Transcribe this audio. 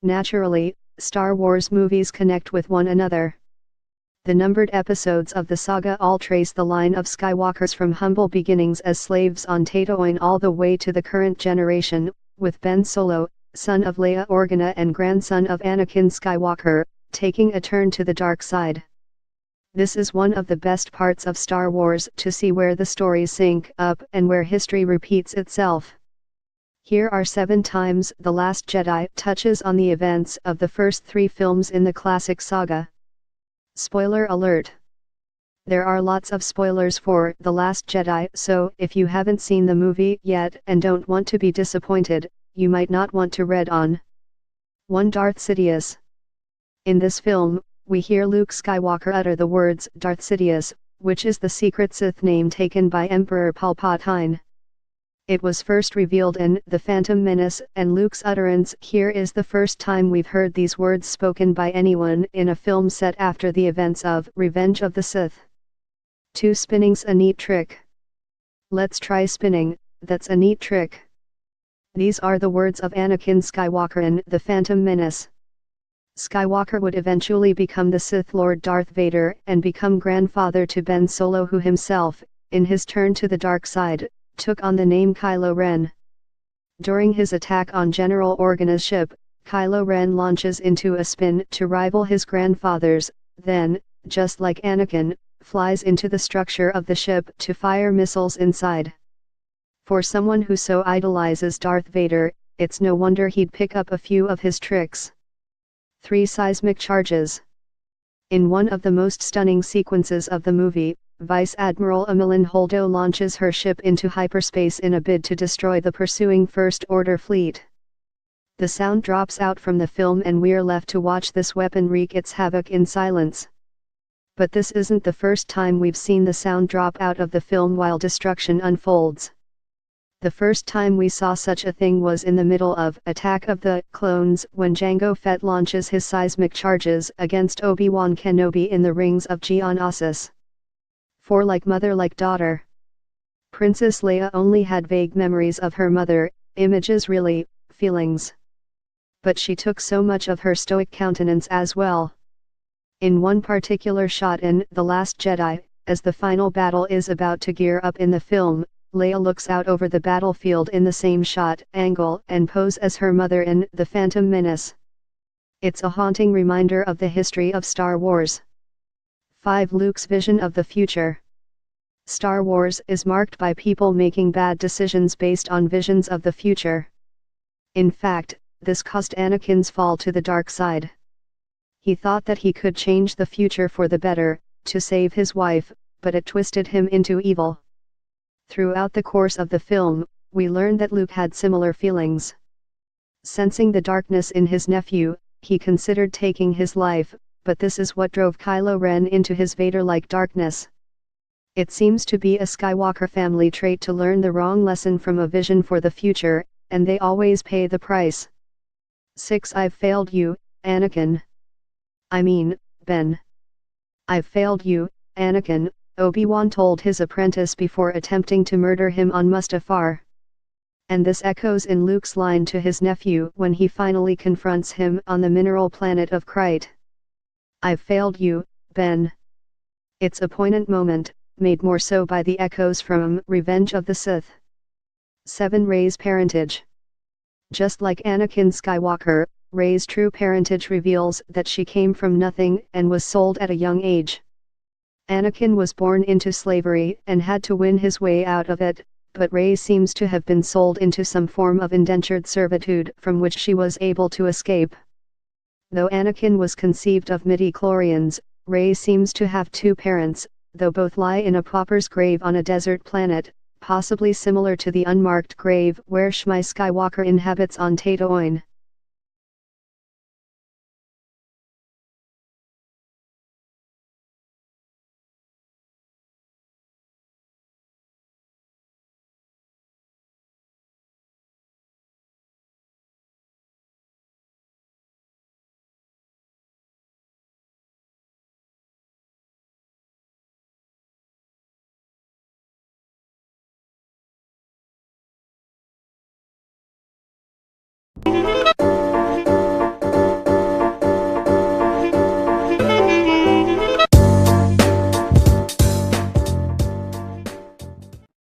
Naturally, Star Wars movies connect with one another. The numbered episodes of the saga all trace the line of Skywalkers from humble beginnings as slaves on Tatooine all the way to the current generation, with Ben Solo, son of Leia Organa and grandson of Anakin Skywalker, taking a turn to the dark side. This is one of the best parts of Star Wars, to see where the stories sync up and where history repeats itself. Here are 7 times The Last Jedi touches on the events of the first 3 films in the classic saga. Spoiler alert! There are lots of spoilers for The Last Jedi, so if you haven't seen the movie yet and don't want to be disappointed, you might not want to read on. 1. Darth Sidious. In this film, we hear Luke Skywalker utter the words Darth Sidious, which is the secret Sith name taken by Emperor Palpatine. It was first revealed in The Phantom Menace, and Luke's utterance here is the first time we've heard these words spoken by anyone in a film set after the events of Revenge of the Sith. 2. Spinning's a neat trick. Let's try spinning, that's a neat trick. These are the words of Anakin Skywalker in The Phantom Menace. Skywalker would eventually become the Sith Lord Darth Vader and become grandfather to Ben Solo, who himself, in his turn to the dark side, took on the name Kylo Ren. During his attack on General Organa's ship, Kylo Ren launches into a spin to rival his grandfather's, then, just like Anakin, flies into the structure of the ship to fire missiles inside. For someone who so idolizes Darth Vader, it's no wonder he'd pick up a few of his tricks. 3. Seismic charges. In one of the most stunning sequences of the movie, Vice Admiral Emmeline Holdo launches her ship into hyperspace in a bid to destroy the pursuing First Order fleet. The sound drops out from the film and we're left to watch this weapon wreak its havoc in silence. But this isn't the first time we've seen the sound drop out of the film while destruction unfolds. The first time we saw such a thing was in the middle of Attack of the Clones, when Jango Fett launches his seismic charges against Obi-Wan Kenobi in the rings of Geonosis. 4. Like mother like daughter. Princess Leia only had vague memories of her mother, images really, feelings. But she took so much of her stoic countenance as well. In one particular shot in The Last Jedi, as the final battle is about to gear up in the film, Leia looks out over the battlefield in the same shot, angle and pose as her mother in The Phantom Menace. It's a haunting reminder of the history of Star Wars. 5. Luke's vision of the future. Star Wars is marked by people making bad decisions based on visions of the future. In fact, this caused Anakin's fall to the dark side. He thought that he could change the future for the better, to save his wife, but it twisted him into evil. Throughout the course of the film, we learn that Luke had similar feelings. Sensing the darkness in his nephew, he considered taking his life, but this is what drove Kylo Ren into his Vader-like darkness. It seems to be a Skywalker family trait to learn the wrong lesson from a vision for the future, and they always pay the price. 6. I've failed you, Anakin. I mean, Ben. I've failed you, Anakin, Obi-Wan told his apprentice before attempting to murder him on Mustafar. And this echoes in Luke's line to his nephew when he finally confronts him on the mineral planet of Krayt. I've failed you, Ben. It's a poignant moment, made more so by the echoes from Revenge of the Sith. 7. Rey's parentage. Just like Anakin Skywalker, Rey's true parentage reveals that she came from nothing and was sold at a young age. Anakin was born into slavery and had to win his way out of it, but Rey seems to have been sold into some form of indentured servitude from which she was able to escape. Though Anakin was conceived of midi-chlorians, Rey seems to have 2 parents, though both lie in a pauper's grave on a desert planet, possibly similar to the unmarked grave where Shmi Skywalker inhabits on Tatooine.